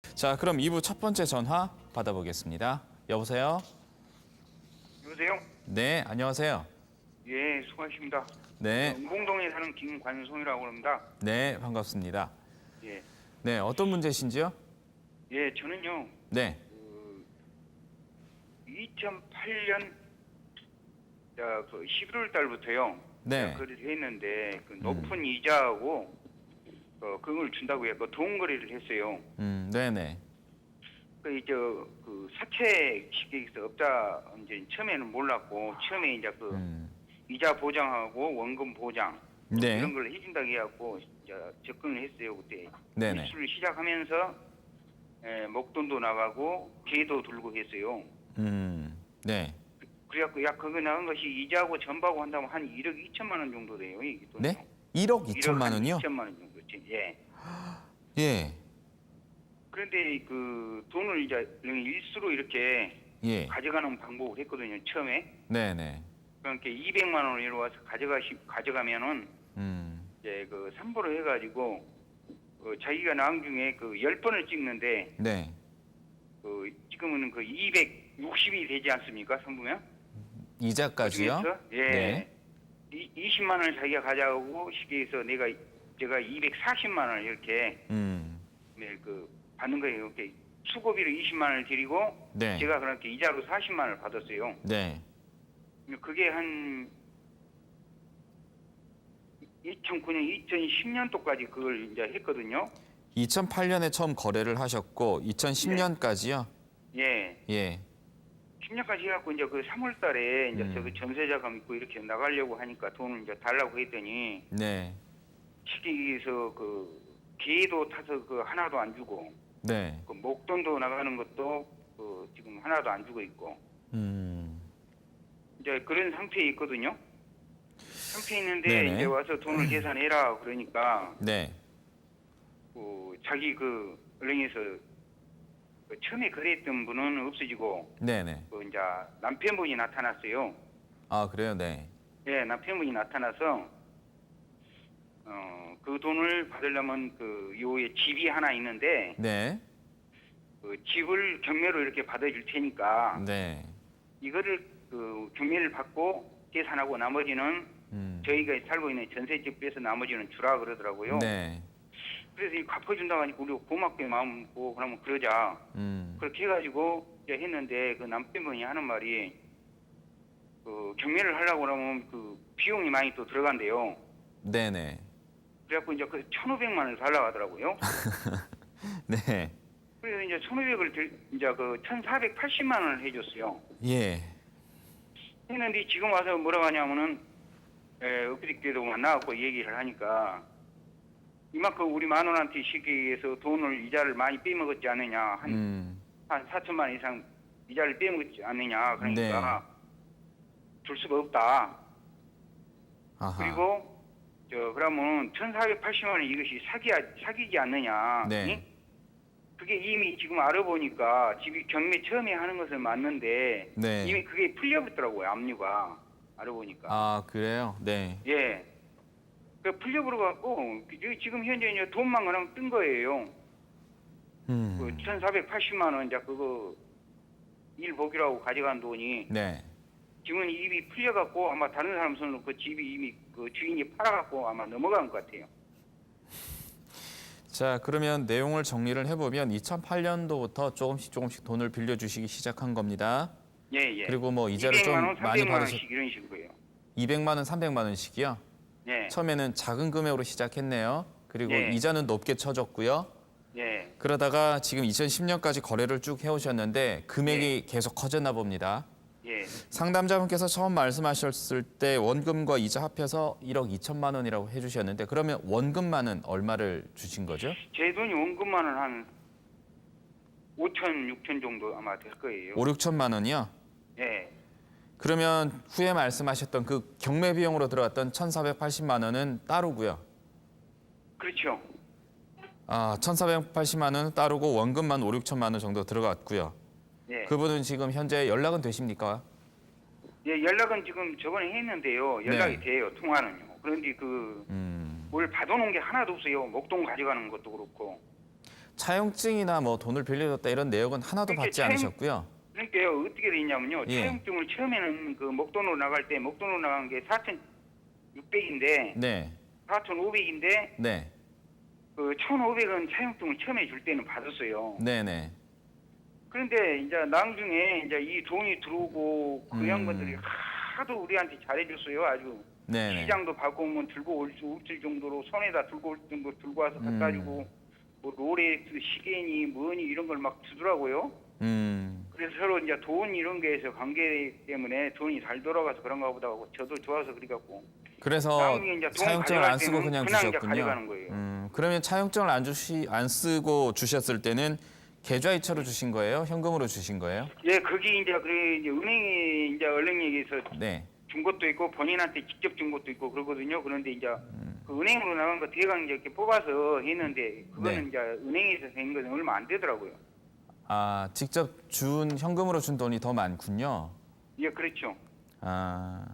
자, 그럼 2부 첫 번째 전화 받아보겠습니다. 여보세요? 여보세요? 네, 안녕하세요. 예, 수고하십니다. 네, 은공동에 사는 김관송이라고 합니다. 네, 반갑습니다. 예, 네, 어떤 문제신지요? 예, 저는요, 네, 2008년 그 11월 달부터요, 네, 거래를 했는데 그 높은 이자하고 그걸 준다고 해서 돈 거래를 했어요. 네네. 그 이제 그 사채 시기에서 업자 이제 처음에는 몰랐고 처음에 이제 그 이자 보장하고 원금 보장 네, 이런 걸 해준다고 해갖고 이제 접근을 했어요 그때. 네네. 입수를 시작하면서 목돈도 나가고 개도 들고 했어요. 네. 그래갖고 약 그거 나간 것이 이자하고 전부하고 한다면 한 1억 2천만 원 정도 돼요. 이게 돈이요. 네? 1억 2천만 원이요? 2천만 원 정도. 예. 예, 그런데 그 돈을 이제 일수로 이렇게 예, 가져가는 방법을 했거든요. 처음에. 네네. 그러니까 200만 원을 이리 와서 가져가면은 이제 그 삼보로 해가지고 자기가 나온 중에 그 10번을 찍는데 네, 그 지금은 그 260이 되지 않습니까? 선보면? 이자까지요? 그중에서 예. 네. 20만 원을 자기가 가져가고 시기에서 제가 240만 원을 이렇게 네, 그 받는 거예요. 이렇게 수고비로 20만 원을 드리고 네. 제가 그렇게 이자로 40만 원을 받았어요. 네. 그게 한 2009년, 2010년도까지 그걸 이제 했거든요. 2008년에 처음 거래를 하셨고 2010년까지요? 예. 예. 10년까지 해갖고 이제 그 3월 달에 이제 저그 전세자금 있고 이렇게 나가려고 하니까 돈을 이제 달라고 했더니 네. 시기에서 그 개도 타서 그 하나도 안 주고 네. 그 목돈도 나가는 것도 그 지금 하나도 안 주고 있고 이제 그런 상태에 있거든요. 상태에 있는데 네네. 이제 와서 돈을 계산해라 그러니까 네. 그 자기 그 은행에서 그 처음에 거래했던 분은 없어지고 네네. 그 이제 남편분이 나타났어요. 아, 그래요? 네. 예, 남편분이 나타나서 그 돈을 받으려면 그 요에 집이 하나 있는데 네. 그 집을 경매로 이렇게 받아줄 테니까 네. 이거를 그 경매를 받고 계산하고 나머지는 저희가 살고 있는 전세집 빼서 나머지는 주라 그러더라고요. 네. 그래서 이 갚아준다고 하니까 우리가 고맙게 마음 먹고 그러면 그러자. 그렇게 해가지고 이제 했는데 그 남편분이 하는 말이 그 경매를 하려고 그러면 그 비용이 많이 또 들어간대요. 네네. 그래갖고 이제 그 1,500만 원을 달라고 하더라고요. 네. 그래서 이제 1,500을 이제 그 1,480만 원을 해줬어요. 예. 했는데 지금 와서 뭐라고 하냐면은 엊그저께도 만나갖고 얘기를 하니까 이만큼 우리 마누라한테 시기에서 돈을 이자를 많이 빼먹었지 않느냐 한 4천만 원 이상 이자를 빼먹었지 않느냐 그러니까 줄 수가 없다. 아하. 그리고 그러면 1,480만 원 이것이 사기지 않느냐. 네. 응? 그게 이미 지금 알아보니까 집이 경매 처음에 하는 것은 맞는데 네. 이미 그게 풀려버렸더라고요. 압류가 알아보니까. 아, 그래요? 네. 예. 그 풀려버려 갖고 지금 현재 이제 돈만 그냥 뜬 거예요. 그 1,480만 원 이제 그거 일 보기라고 가져간 돈이 네. 지금은 입이 풀려 갖고 아마 다른 사람 손으로 그 집이 이미 그 주인이 팔아 갖고 아마 넘어간 것 같아요. 자, 그러면 내용을 정리를 해보면 2008년도부터 조금씩 돈을 빌려주시기 시작한 겁니다. 예, 예. 그리고 뭐 이자를 200만 좀 원, 많이 300만 받으셨. 원씩 이런 식으로요. 200만 원, 300만 원씩이요. 예. 처음에는 작은 금액으로 시작했네요. 그리고 예. 이자는 높게 쳐졌고요. 예. 그러다가 지금 2010년까지 거래를 쭉 해오셨는데 금액이 계속 커졌나 봅니다. 예. 상담자분께서 처음 말씀하셨을 때 원금과 이자 합해서 1억 2천만 원이라고 해주셨는데 그러면 원금만은 얼마를 주신 거죠? 제 돈이 원금만은 한 5천, 6천 정도 아마 될 거예요. 5, 6천만 원이요? 예. 그러면 후에 말씀하셨던 그 경매 비용으로 들어갔던 1,480만 원은 따로고요. 그렇죠. 아, 1,480만 원은 따르고 원금만 5, 6천만 원 정도 들어갔고요. 예. 그분은 지금 현재 연락은 되십니까? 예, 연락은 지금 저번에 했는데요. 연락이 네. 돼요. 통화는요. 그런데 뭘 받아놓은 게 하나도 없어요. 목돈 가져가는 것도 그렇고. 차용증이나 뭐 돈을 빌려줬다 이런 내역은 하나도 그러니까 받지 않으셨고요. 그러니까요, 어떻게 돼 있냐면요. 예. 차용증을 처음에는 그 목돈으로 나갈 때 목돈으로 나간 게 4,600인데 네. 4,500인데 네. 그 1,500원 차용증을 처음에 줄 때는 받았어요. 네네. 그런데 이제 나중에 이제 이 돈이 들어오고 그 양반들이 음. 하도 우리한테 잘해줬어요. 아주 네네. 시장도 바꾸면 들고 올 수 없을 정도로 손에다 들고 올 정도 들고 와서 갖다 주고 뭐 롤렉스 시계니 뭐니 이런 걸 막 주더라고요. 그래서 서로 이제 돈 이런 게에서 관계 때문에 돈이 잘 돌아가서 그런가 보다 하고 저도 좋아서 그래갖고 그래서 나중에 이제 돈 차용증을 안 쓰고 가져갈 그냥 때는 이제 주셨군요. 가져가는 거예요. 그러면 차용증을 안 쓰고 주셨을 때는 계좌이체로 주신 거예요? 현금으로 주신 거예요? 예, 거기 이제 그래 이제 은행에 이제 얼렁얘기해서 네. 준 것도 있고 본인한테 직접 준 것도 있고 그러거든요. 그런데 이제 그 은행으로 나간 거 대강 이제 이렇게 뽑아서 했는데 그거는 네. 이제 은행에서 된 거는 얼마 안 되더라고요. 아, 직접 현금으로 준 돈이 더 많군요. 예, 그렇죠. 아,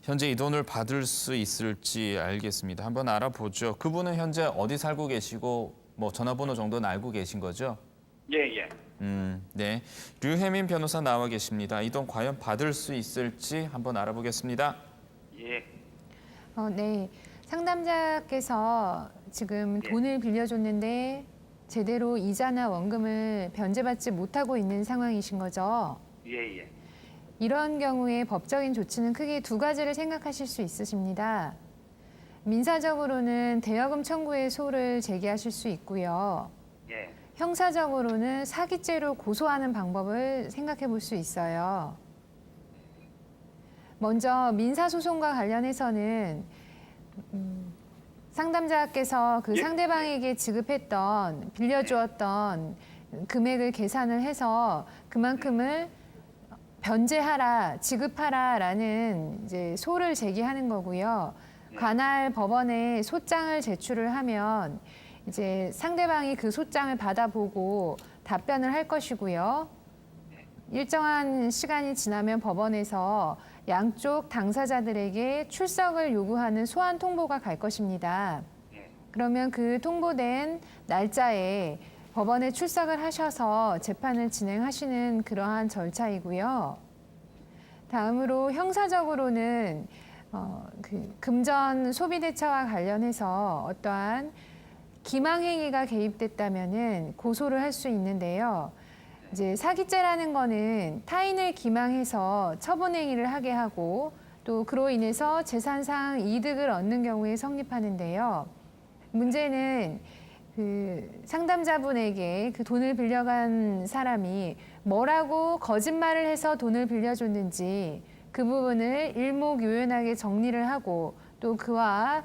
현재 이 돈을 받을 수 있을지 알겠습니다. 한번 알아보죠. 그분은 현재 어디 살고 계시고 뭐 전화번호 정도는 알고 계신 거죠? 예, 예. 네. 류혜민 변호사 나와 계십니다. 이 돈 과연 받을 수 있을지 한번 알아보겠습니다. 예. 네. 상담자께서 지금 돈을 빌려줬는데 제대로 이자나 원금을 변제받지 못하고 있는 상황이신 거죠? 예, 예. 이런 경우에 법적인 조치는 크게 두 가지를 생각하실 수 있으십니다. 민사적으로는 대여금 청구의 소를 제기하실 수 있고요. 예. 형사적으로는 사기죄로 고소하는 방법을 생각해 볼 수 있어요. 먼저 민사소송과 관련해서는 상담자께서 그 예. 상대방에게 지급했던 빌려주었던 금액을 계산을 해서 그만큼을 변제하라, 지급하라라는 이제 소를 제기하는 거고요. 관할 법원에 소장을 제출을 하면 이제 상대방이 그 소장을 받아보고 답변을 할 것이고요. 일정한 시간이 지나면 법원에서 양쪽 당사자들에게 출석을 요구하는 소환 통보가 갈 것입니다. 그러면 그 통보된 날짜에 법원에 출석을 하셔서 재판을 진행하시는 그러한 절차이고요. 다음으로 형사적으로는 그 금전 소비 대처와 관련해서 어떠한 기망행위가 개입됐다면은 고소를 할 수 있는데요. 이제 사기죄라는 거는 타인을 기망해서 처분행위를 하게 하고 또 그로 인해서 재산상 이득을 얻는 경우에 성립하는데요. 문제는 그 상담자분에게 그 돈을 빌려간 사람이 뭐라고 거짓말을 해서 돈을 빌려줬는지 그 부분을 일목요연하게 정리를 하고 또 그와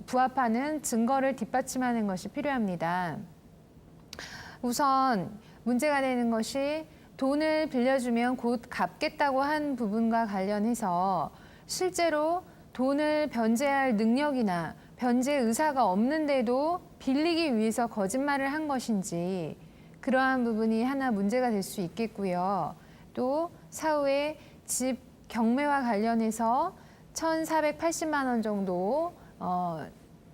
부합하는 증거를 뒷받침하는 것이 필요합니다. 우선 문제가 되는 것이 돈을 빌려주면 곧 갚겠다고 한 부분과 관련해서 실제로 돈을 변제할 능력이나 변제 의사가 없는데도 빌리기 위해서 거짓말을 한 것인지 그러한 부분이 하나 문제가 될 수 있겠고요. 또 사후에 집 경매와 관련해서 1,480만 원 정도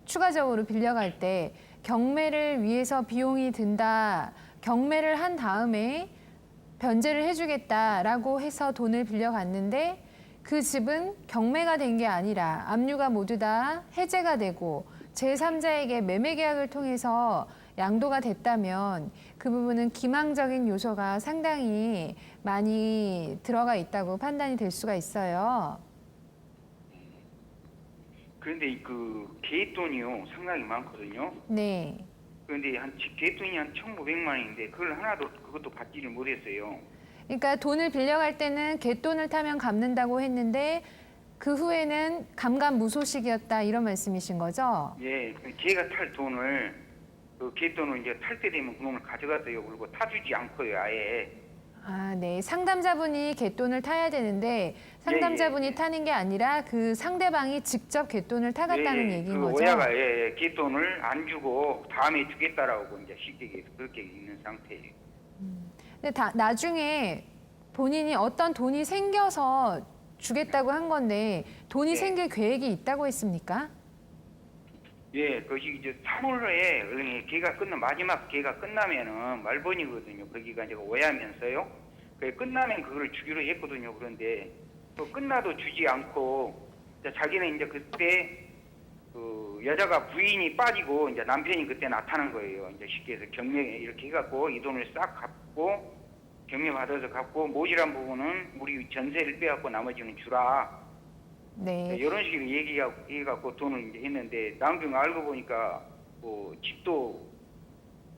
추가적으로 빌려갈 때 경매를 위해서 비용이 든다. 경매를 한 다음에 변제를 해주겠다라고 해서 돈을 빌려갔는데 그 집은 경매가 된 게 아니라 압류가 모두 다 해제가 되고 제3자에게 매매 계약을 통해서 양도가 됐다면 그 부분은 기망적인 요소가 상당히 많이 들어가 있다고 판단이 될 수가 있어요. 그런데 그 개돈이요 상당히 많거든요. 네. 그런데 개돈이 한 1,500만 원인데 그걸 하나도 그것도 받지를 못했어요. 그러니까 돈을 빌려갈 때는 갯돈을 타면 갚는다고 했는데 그 후에는 감감무소식이었다 이런 말씀이신 거죠? 예, 제가 탈 돈을 그 개돈을 이제 탈 때 되면 그놈을 가져갔어요. 그리고 타주지 않고요, 아예. 아, 네. 상담자분이 갯돈을 타야 되는데 상담자분이 예. 타는 게 아니라 그 상대방이 직접 갯돈을 타갔다는 얘기인 그 거죠? 오야가 개돈을 안 주고 다음에 주겠다라고 이제 쉽게 얘기해서 그렇게 있는 상태예요. 근데 나중에 본인이 어떤 돈이 생겨서 주겠다고 한 건데 돈이 네. 생길 계획이 있다고 했습니까? 예, 그것이 이제 3월에 개가 마지막 개가 끝나면은 말번이거든요. 거기가 이제 오야면서요. 그 끝나면 그걸 주기로 했거든요. 그런데 또 끝나도 주지 않고 이제 자기는 이제 그때 그 여자가 부인이 빠지고 이제 남편이 그때 나타난 거예요. 이제 쉽게 해서 경매 이렇게 해갖고 이 돈을 싹 갚고 경매 받아서 갚고 모자란 부분은 우리 전세를 빼갖고 나머지는 주라. 네. 이런 식으로 얘기해갖고 돈을 이제 했는데 나중에 알고 보니까 뭐 집도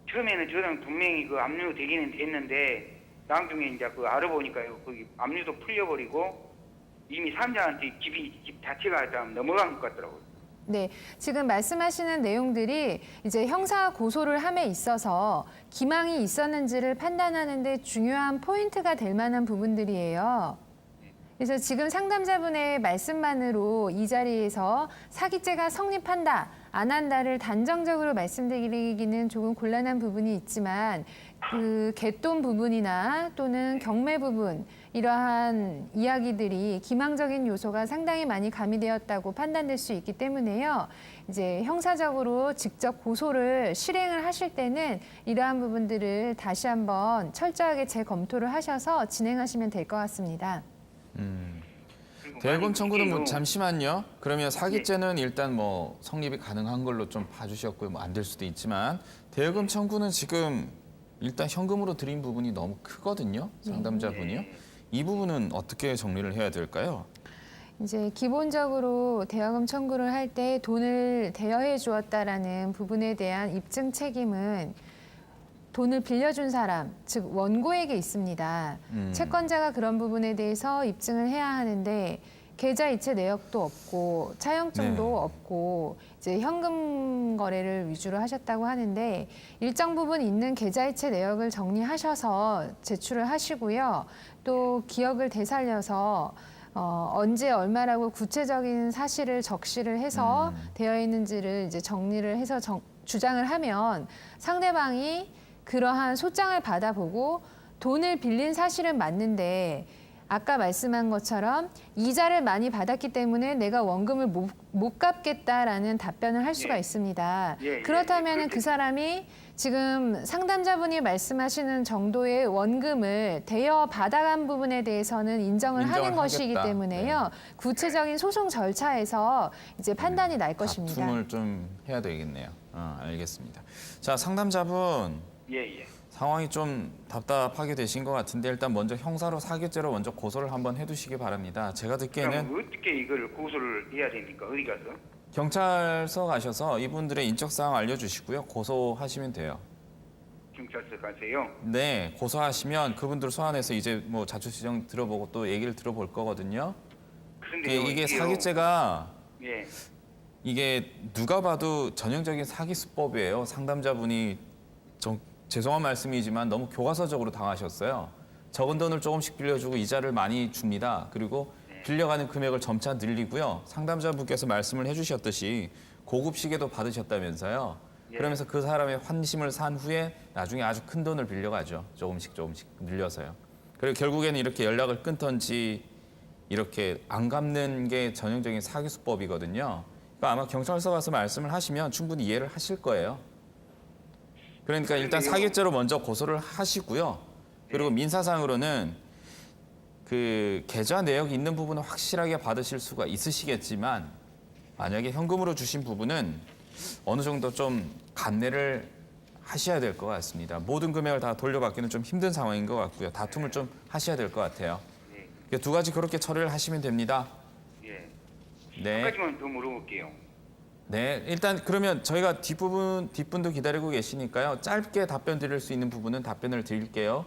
처음에는 저랑 분명히 그 압류 되기는 됐는데 나중에 이제 그 알아보니까요 거기 압류도 풀려버리고 이미 삼자한테 집 자체가 좀 넘어간 것 같더라고요. 네, 지금 말씀하시는 내용들이 이제 형사 고소를 함에 있어서 기망이 있었는지를 판단하는 데 중요한 포인트가 될 만한 부분들이에요. 그래서 지금 상담자분의 말씀만으로 이 자리에서 사기죄가 성립한다, 안 한다를 단정적으로 말씀드리기는 조금 곤란한 부분이 있지만 그 갯돈 부분이나 또는 경매 부분 이러한 이야기들이 기망적인 요소가 상당히 많이 가미되었다고 판단될 수 있기 때문에요. 이제 형사적으로 직접 고소를 실행을 하실 때는 이러한 부분들을 다시 한번 철저하게 재검토를 하셔서 진행하시면 될 것 같습니다. 대금 청구는 뭐 그게요. 잠시만요. 그러면 사기죄는 일단 뭐 성립이 가능한 걸로 좀 봐주셨고요. 뭐 안 될 수도 있지만 대금 청구는 지금 일단 현금으로 드린 부분이 너무 크거든요. 상담자분이요. 이 부분은 어떻게 정리를 해야 될까요? 이제 기본적으로 대여금 청구를 할 때 돈을 대여해 주었다라는 부분에 대한 입증 책임은 돈을 빌려준 사람, 즉 원고에게 있습니다. 채권자가 그런 부분에 대해서 입증을 해야 하는데 계좌 이체 내역도 없고 차용증도 네. 없고 이제 현금 거래를 위주로 하셨다고 하는데 일정 부분 있는 계좌 이체 내역을 정리하셔서 제출을 하시고요. 또 기억을 되살려서 언제 얼마라고 구체적인 사실을 적시를 해서 되어 있는지를 이제 정리를 해서 주장을 하면 상대방이 그러한 소장을 받아보고 돈을 빌린 사실은 맞는데 아까 말씀한 것처럼 이자를 많이 받았기 때문에 내가 원금을 못 갚겠다라는 답변을 할 수가 예. 있습니다. 예, 예, 그렇다면 예. 그 사람이 지금 상담자분이 말씀하시는 정도의 원금을 대여 받아간 부분에 대해서는 인정을 하는 인정을 것이기 하겠다. 때문에요. 구체적인 소송 절차에서 이제 판단이 날 것입니다. 다툼을 좀 해야 되겠네요. 알겠습니다. 자, 상담자분 예. 상황이 좀 답답하게 되신 것 같은데 일단 먼저 형사로 사기죄로 먼저 고소를 한번 해두시기 바랍니다. 제가 듣기에는 그럼 어떻게 이걸 고소를 해야 됩니까? 어디 가서? 경찰서 가셔서 이분들의 인적 사항 알려주시고요. 고소하시면 돼요. 경찰서 가세요. 네, 고소하시면 그분들 소환해서 이제 뭐 자초지정 들어보고 또 얘기를 들어볼 거거든요. 그런데 이게 사기죄가 예. 이게 누가 봐도 전형적인 사기 수법이에요. 상담자분이 좀 죄송한 말씀이지만 너무 교과서적으로 당하셨어요. 적은 돈을 조금씩 빌려주고 이자를 많이 줍니다. 그리고 빌려가는 금액을 점차 늘리고요. 상담자분께서 말씀을 해주셨듯이 고급 시계도 받으셨다면서요. 예. 그러면서 그 사람의 환심을 산 후에 나중에 아주 큰 돈을 빌려가죠. 조금씩 늘려서요. 그리고 결국에는 이렇게 연락을 끊던지 이렇게 안 갚는 게 전형적인 사기 수법이거든요. 그러니까 아마 경찰서 가서 말씀을 하시면 충분히 이해를 하실 거예요. 그러니까 일단 사기죄로 먼저 고소를 하시고요. 그리고 민사상으로는 그 계좌 내역이 있는 부분은 확실하게 받으실 수가 있으시겠지만 만약에 현금으로 주신 부분은 어느 정도 좀 감내를 하셔야 될 것 같습니다. 모든 금액을 다 돌려받기는 좀 힘든 상황인 것 같고요. 다툼을 좀 하셔야 될 것 같아요. 두 가지 그렇게 처리를 하시면 됩니다. 예. 한 네. 가지만 더 물어볼게요. 네, 일단 그러면 저희가 뒷분도 기다리고 계시니까요. 짧게 답변 드릴 수 있는 부분은 답변을 드릴게요.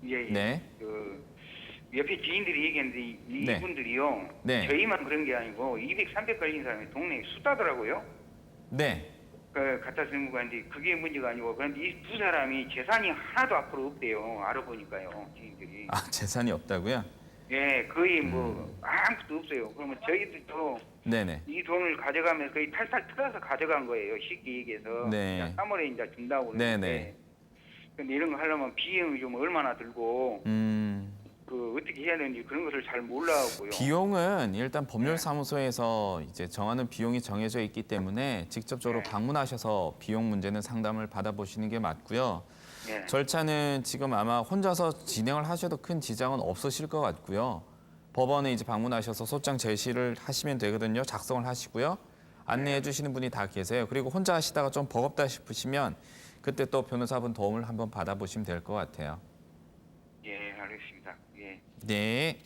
예. 네. 그 옆에 지인들이 얘기했는데 네. 이분들이요. 네. 저희만 그런 게 아니고 200, 300 걸린 사람이 동네에 수다더라고요. 네. 그 갖다 쓰는 거 아닌데 그게 문제가 아니고 그런데 이 두 사람이 재산이 하나도 앞으로 없대요. 알아보니까요. 지인들이. 아, 재산이 없다고요? 예, 거의 뭐 아무것도 없어요. 그러면 저희들도 네네. 이 돈을 가져가면 거의 탈탈 털어서 가져간 거예요. 쉽게 얘기해서. 네. 그냥 3월에 이제 준다고 네네. 그러는데. 근데 이런 거 하려면 비용이 좀 얼마나 들고 어떻게 해야 되는지 그런 것을 잘 몰라갖고요. 비용은 일단 법률사무소에서 이제 정하는 비용이 정해져 있기 때문에 직접적으로 네. 방문하셔서 비용 문제는 상담을 받아보시는 게 맞고요. 예. 절차는 지금 아마 혼자서 진행을 하셔도 큰 지장은 없으실 것 같고요. 법원에 이제 방문하셔서 소장 제시를 하시면 되거든요. 작성을 하시고요. 안내해 주시는 분이 다 계세요. 그리고 혼자 하시다가 좀 버겁다 싶으시면 그때 또 변호사분 도움을 한번 받아보시면 될 것 같아요. 예, 알겠습니다. 예. 네.